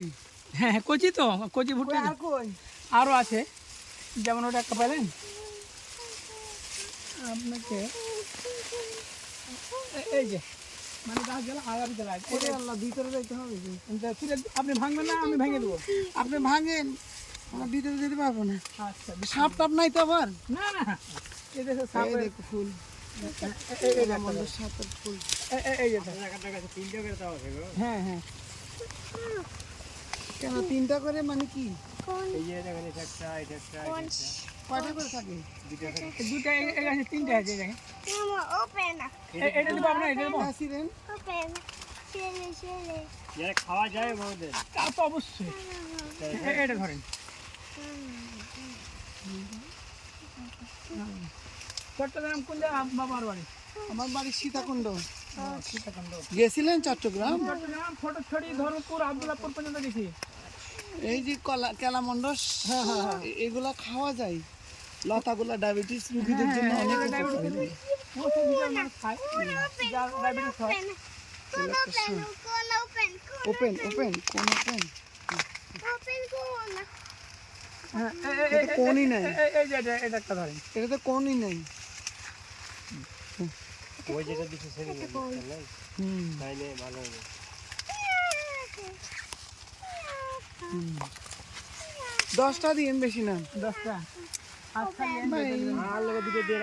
হ্যাঁ হ্যাঁ কচি তো কচি ভুট্টা আর কই আরও আছে, যেমন ওটা একটা পেলেন আপনাকে এই যে মানে গাছ গেলে আগার ভিতরে আছে। ওরে আল্লাহ ভিতরে যাইতে হবে যে। আপনি ভাঙবেন না আমি ভেঙে দেবো। আপনি ভাঙেন, আমরা ভিতরে যেতে পারবো না। আচ্ছা সাপ টাপ নাই তো আবার? না না এই দেখো এই সাপের দেখো ফুল, আমাদের সাপের ফুল। এই যে হ্যাঁ হ্যাঁ কেন 3টা করে মানে কি? কয়টা করে থাকে? দুটা এই গাছে 3টে আছে দেখেন। এটা দেবো আপনার, এটা দেবো আসিলেন খাওয়া যায় বৌদের তা তো অবশ্যই। এটা ধরেন চট্টগ্রাম কোন জায়গা বাবার বাড়ি? আমার বাড়ি সীতাকুণ্ড। সীতাকুণ্ড। গেছিলেন চট্টগ্রাম? চট্টগ্রাম ফটোছড়ি ধর্মপুর আব্দুল্লাহপুর পর্যন্ত গেছি। এই যে কেলামন্ডস, এগুলা খাওয়া যায়। লতাগুলা ডায়াবেটিস রোগীদের জন্য অনেক উপকারী। ওপেন ওপেন কোন ওপেন? এটা কোনই নাই, এই যে এটা একটা ধরেন। এটা তো কোনই নাই। ওই যেটা দিচ্ছে সেটা তাইলে ভালো হবে। 10টা দিন, বেশি না। 10টা আচ্ছা ভাই আর লোক দুটো দিয়ে